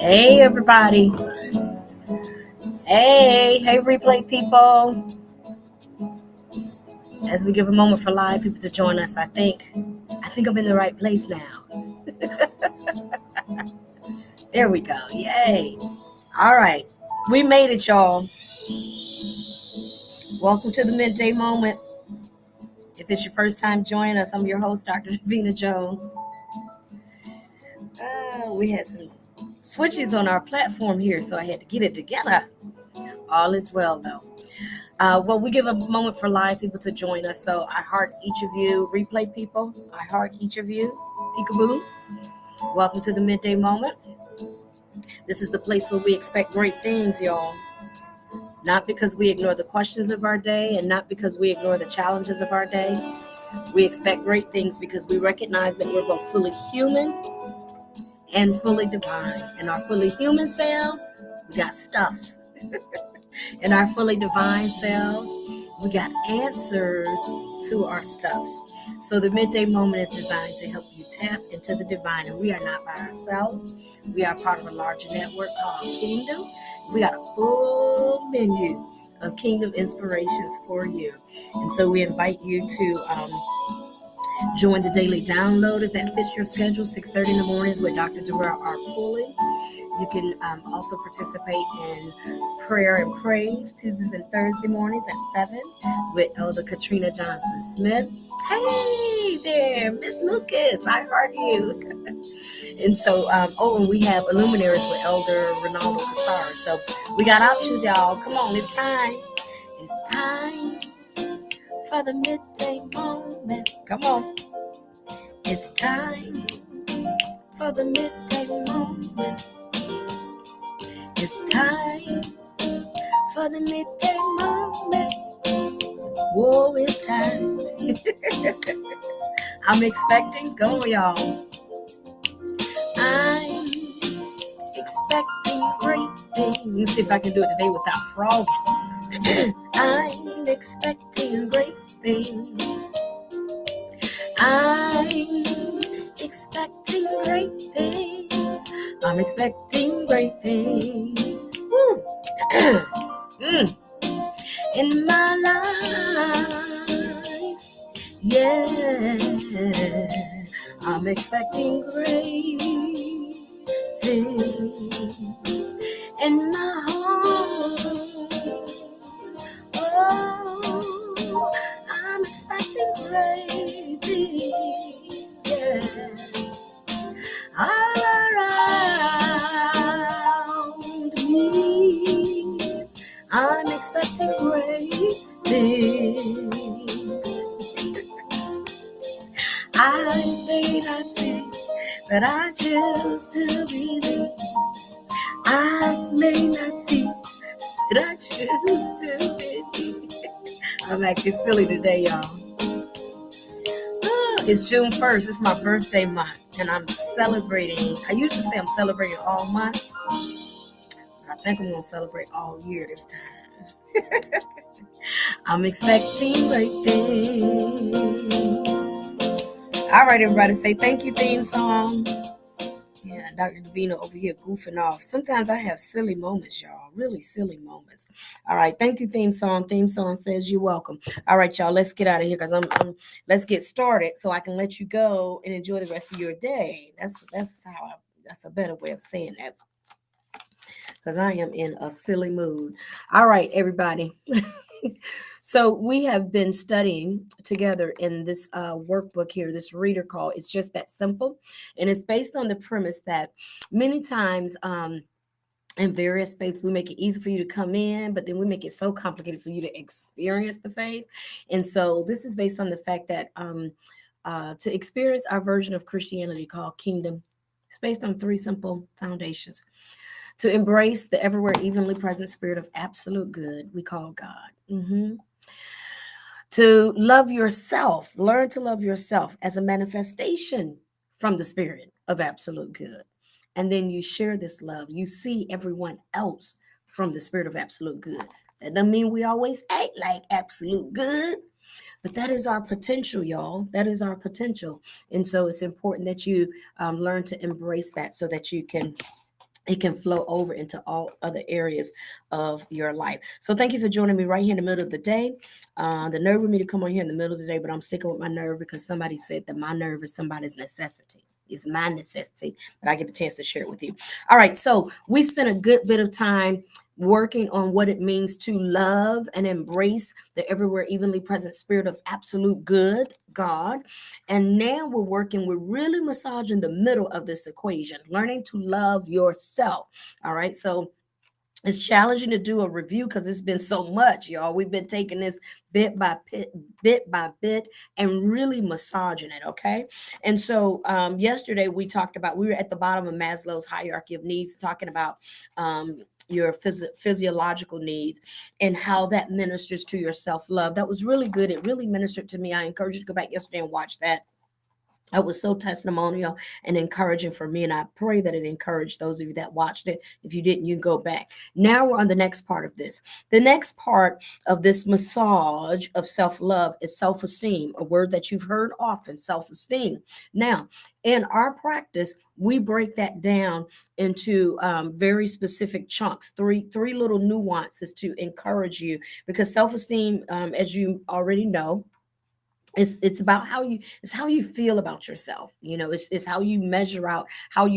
Hey, everybody. Hey, replay people. As we give a moment for live people to join us, I think I'm in the right place now. There we go. Yay. All right. We made it, y'all. Welcome to the Midday Moment. If it's your first time joining us, I'm your host, Dr. Davina Jones. We had some switches on our platform here, so I had to get it together. All is well, though. Well, we give a moment for live people to join us. So I heart each of you, replay people. I heart each of you. Peekaboo. Welcome to the Midday Moment. This is the place where we expect great things, y'all. Not because we ignore the questions of our day and not because we ignore the challenges of our day. We expect great things because we recognize that we're both fully human and fully divine. In our fully human selves, we got stuffs. In our fully divine selves, we got answers to our stuffs. So the Midday Moment is designed to help you tap into the divine. And we are not by ourselves. We are part of a larger network called Kingdom. We got a full menu of Kingdom inspirations for you. And so we invite you to join the daily download if that fits your schedule, 6:30 in the mornings with Dr. Pulley. You can also participate in prayer and praise Tuesdays and Thursday mornings at 7 with Elder Katrina Johnson Smith. Hey there, Miss Lucas, I heard you. And so, and we have Illuminaries with Elder Ronaldo Casara. So we got options, y'all. Come on, it's time. It's time for the Midday Moment. Come on. It's time for the Midday Moment. It's time for the Midday Moment. Whoa, it's time. I'm expecting, go y'all. I'm expecting great things. Let me see if I can do it today without frogging. I'm expecting great things. I'm expecting great things. I'm expecting great things. Woo. In my life, yeah, I'm expecting great things. In my home, oh, I'm expecting great things, yeah. All around me, I'm expecting great things. Eyes may not see, but I choose to believe. Eyes may not see, but I choose to believe. I'm acting silly today, y'all. It's June 1st. It's my birthday month, and I'm celebrating. I usually say I'm celebrating all month, but I think I'm going to celebrate all year this time. I'm expecting great things. All right, everybody, say thank you, theme song. Yeah, Dr. Davina over here goofing off. Sometimes I have silly moments, y'all. Really silly moments. All right, thank you, theme song. Theme song says you're welcome. All right, y'all, let's get out of here because let's get started so I can let you go and enjoy the rest of your day. That's a better way of saying that. Because I am in a silly mood. All right, everybody. So we have been studying together in this workbook here, this reader call. It's just that simple. And it's based on the premise that many times in various faiths, we make it easy for you to come in, but then we make it so complicated for you to experience the faith. And so this is based on the fact that to experience our version of Christianity called Kingdom, it's based on 3 simple foundations. To embrace the everywhere evenly present spirit of absolute good we call God. To love yourself, learn to love yourself as a manifestation from the spirit of absolute good. And then you share this love. You see everyone else from the spirit of absolute good. That doesn't mean we always act like absolute good, but that is our potential, y'all. That is our potential. And so it's important that you learn to embrace that so that you can it can flow over into all other areas of your life. So thank you for joining me right here in the middle of the day. The nerve of me to come on here in the middle of the day, but I'm sticking with my nerve because somebody said that my nerve is somebody's necessity. It's my necessity, but I get the chance to share it with you. All right, so we spent a good bit of time working on what it means to love and embrace the everywhere evenly present spirit of absolute good, God. And now we're working, we're really massaging the middle of this equation, learning to love yourself. All right. So it's challenging to do a review because it's been so much, y'all. We've been taking this bit by bit, and really massaging it. Okay. And so yesterday we were at the bottom of Maslow's hierarchy of needs, talking about your physiological needs and how that ministers to your self-love. That was really good. It really ministered to me. I encourage you to go back yesterday and watch that. It was so testimonial and encouraging for me, and I pray that it encouraged those of you that watched it. If you didn't, you can go back. Now we're on the next part of this. The next part of this massage of self-love is self-esteem, a word that you've heard often, self-esteem. Now, in our practice, we break that down into very specific chunks, three little nuances to encourage you, because self-esteem, as you already know, it's about how you feel about yourself. It's how you measure out how do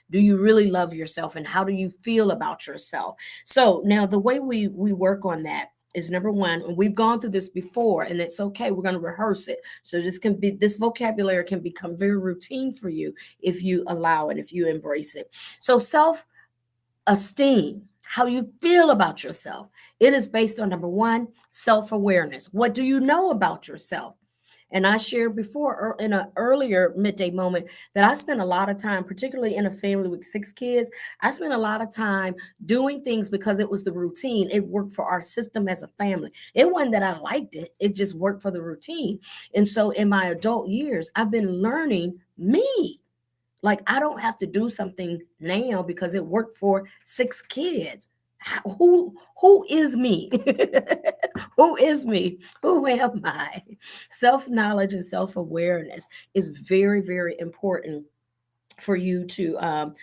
you really love yourself, and how do you feel about yourself. So now the way we work on that is, number one, and we've gone through this before, and it's okay, we're going to rehearse it, so this vocabulary can become very routine for you if you allow it, if you embrace it. So esteem, how you feel about yourself. It is based on, number one, self awareness. What do you know about yourself? And I shared before in an earlier midday moment that I spent a lot of time, particularly in a family with 6 kids. I spent a lot of time doing things because it was the routine. It worked for our system as a family. It wasn't that I liked it, it just worked for the routine. And so in my adult years, I've been learning me. Like, I don't have to do something now because it worked for 6 kids. Who is me? Who is me? Who am I? Self-knowledge and self-awareness is very, very important for you to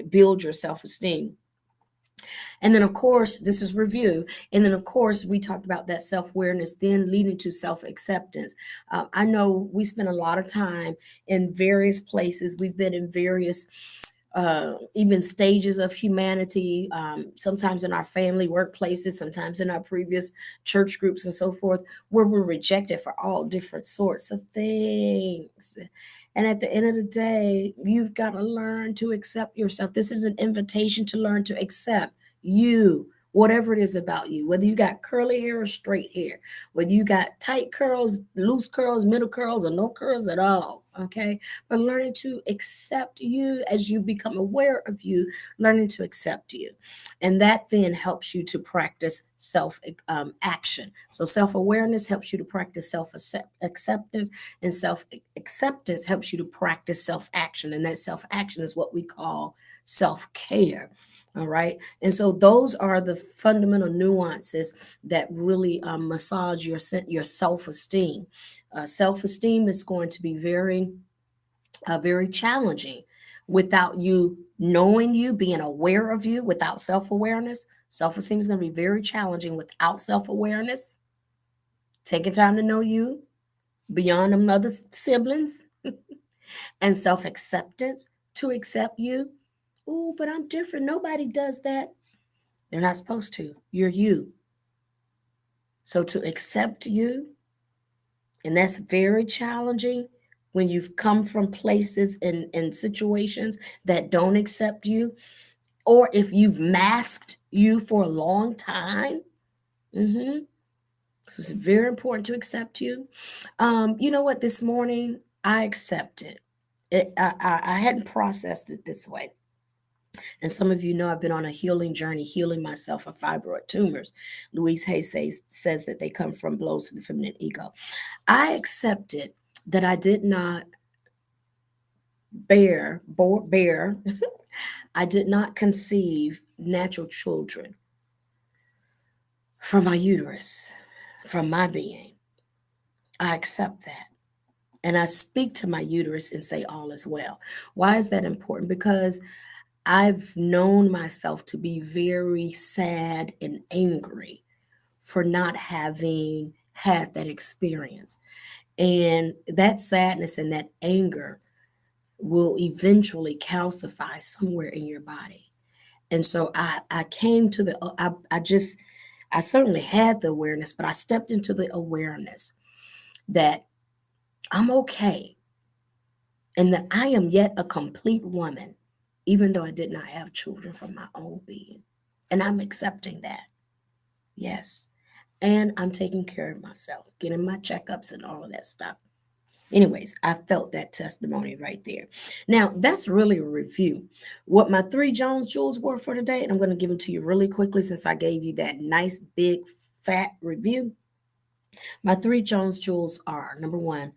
build your self-esteem. And then, of course, this is review. And then, of course, we talked about that self awareness, then leading to self acceptance. I know we spend a lot of time in various places. We've been in various even stages of humanity, sometimes in our family workplaces, sometimes in our previous church groups and so forth, where we're rejected for all different sorts of things. And at the end of the day, you've got to learn to accept yourself. This is an invitation to learn to accept you, whatever it is about you, whether you got curly hair or straight hair, whether you got tight curls, loose curls, middle curls, or no curls at all. Okay. But learning to accept you as you become aware of you, learning to accept you. And that then helps you to practice self action. So self awareness helps you to practice self acceptance, and self acceptance helps you to practice self action. And that self action is what we call self care. All right. And so those are the fundamental nuances that really massage your self-esteem. Self-esteem is going to be very challenging without you knowing you, being aware of you. Without self-awareness, self-esteem is going to be very challenging without self-awareness. Taking time to know you beyond them other siblings, and self-acceptance, to accept you. Oh, but I'm different. Nobody does that. They're not supposed to. You're you. So to accept you, and that's very challenging when you've come from places and situations that don't accept you, or if you've masked you for a long time. Mm-hmm. So it's very important to accept you. You know what? This morning I accepted it. I hadn't processed it this way. And some of you know I've been on a healing journey, healing myself of fibroid tumors. Louise Hay says that they come from blows to the feminine ego. I accepted that I did not bear, I did not conceive natural children from my uterus, from my being. I accept that. And I speak to my uterus and say, all is well. Why is that important? Because I've known myself to be very sad and angry for not having had that experience. And that sadness and that anger will eventually calcify somewhere in your body. And so I came to the, I certainly had the awareness, but I stepped into the awareness that I'm okay and that I am yet a complete woman, even though I did not have children from my own being. And I'm accepting that. Yes. And I'm taking care of myself, getting my checkups and all of that stuff. Anyways, I felt that testimony right there. Now, that's really a review. What my three Jones jewels were for today, and I'm going to give them to you really quickly since I gave you that nice, big, fat review. My three Jones jewels are number one,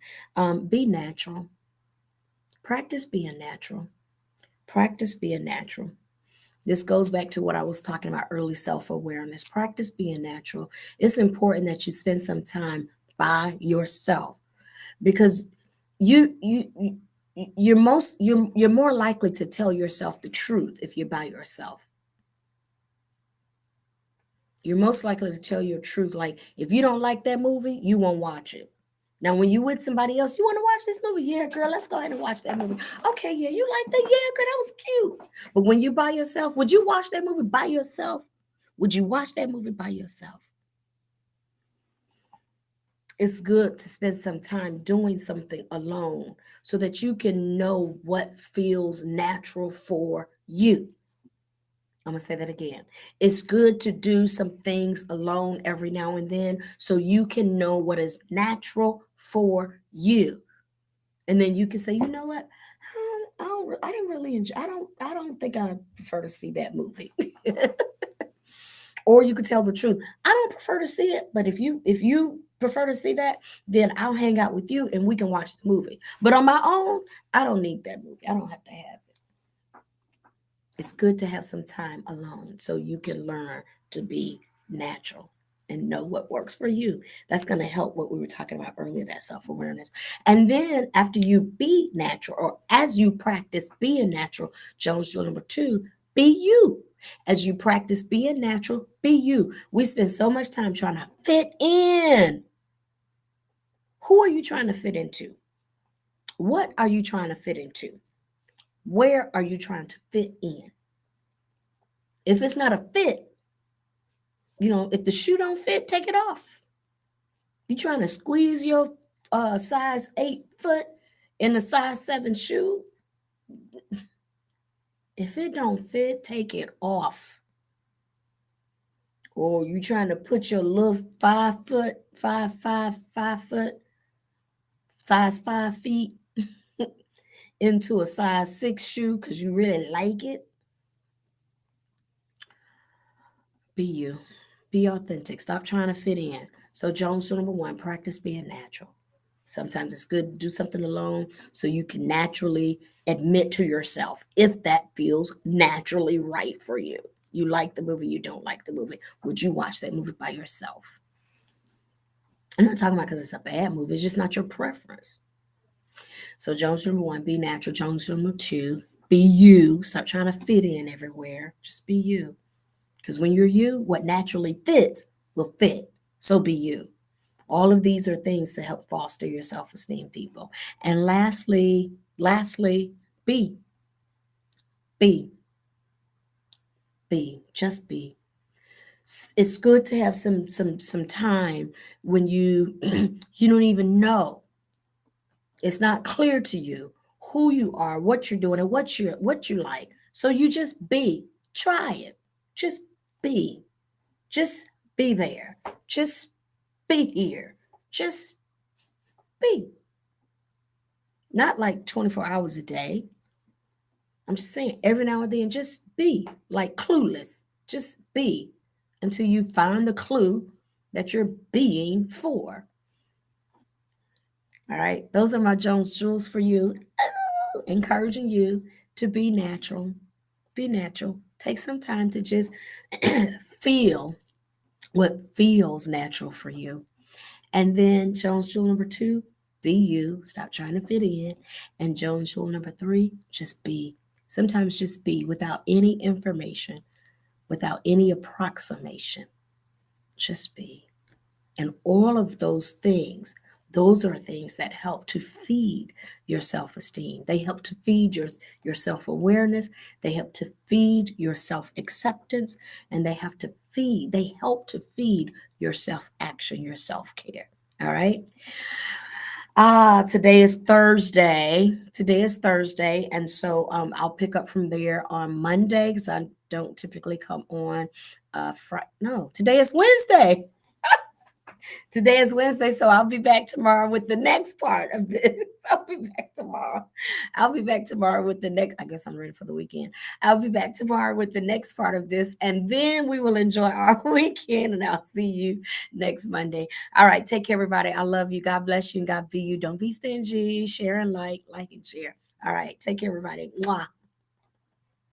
be natural. Practice being natural. Practice being natural. This goes back to what I was talking about early self awareness. Practice being natural. It's important that you spend some time by yourself because you you're more likely to tell yourself the truth if you're by yourself. You're most likely to tell your truth. Like if you don't like that movie, you won't watch it. Now, when you with somebody else, you want to watch this movie? Yeah, girl, let's go ahead and watch that movie. Okay, yeah, you like that? Yeah, girl, that was cute. But when you by yourself, would you watch that movie by yourself? Would you watch that movie by yourself? It's good to spend some time doing something alone so that you can know what feels natural for you. I'm going to say that again. It's good to do some things alone every now and then so you can know what is natural for you. And then you can say, you know what? I didn't really enjoy. I don't think I prefer to see that movie. Or you could tell the truth. I don't prefer to see it, but if you prefer to see that, then I'll hang out with you and we can watch the movie. But on my own, I don't need that movie. I don't have to have it. It's good to have some time alone so you can learn to be natural and know what works for you. That's going to help what we were talking about earlier, that self awareness. And then after you be natural, or as you practice being natural, Jones rule number two, be you. As you practice being natural, be you. We spend so much time trying to fit in. Who are you trying to fit into? What are you trying to fit into? Where are you trying to fit in? If it's not a fit, if the shoe don't fit, take it off. You trying to squeeze your size 8 foot in a size 7 shoe? If it don't fit, take it off. Or you trying to put your little 5 foot, 5 foot, size 5 feet into a size 6 shoe because you really like it? Be you. Be authentic. Stop trying to fit in. So Jones rule number one, practice being natural. Sometimes it's good to do something alone so you can naturally admit to yourself if that feels naturally right for you. You like the movie, you don't like the movie. Would you watch that movie by yourself? I'm not talking about because it's a bad movie, it's just not your preference. So, Jones number one, be natural. Jones number two, be you. Stop trying to fit in everywhere. Just be you. Because when you're you, what naturally fits will fit. So, be you. All of these are things to help foster your self-esteem, people. And lastly, be, be, be, just be. It's good to have some time when you you don't even know. It's not clear to you who you are, what you're doing, and what you like. So you just be. Try it. Just be. Just be there. Just be here. Just be. Not like 24 hours a day. I'm just saying every now and then, just be like clueless. Just be until you find the clue that you're being for. All right. Those are my Jones jewels for you, encouraging you to be natural. Be natural. Take some time to just feel what feels natural for you. And then Jones jewel number two, Be you. Stop trying to fit in. And Jones rule number 3, just be. Sometimes just be without any information, without any approximation. Just be. And all of those are things that help to feed your self esteem. They help to feed your self awareness. They help to feed your self acceptance. And they help to feed your self action, your self care. All right. Today is Thursday. Today is Thursday. And so I'll pick up from there on Monday because I don't typically come on Friday. No, today is Wednesday. Today is Wednesday, so I'll be back tomorrow with the next part of this. I'll be back tomorrow. I'll be back tomorrow with the next. I guess I'm ready for the weekend. I'll be back tomorrow with the next part of this, and then we will enjoy our weekend, and I'll see you next Monday. All right, take care, everybody. I love you. God bless you, and God be you. Don't be stingy. Share and like and share. All right, take care, everybody. Mwah.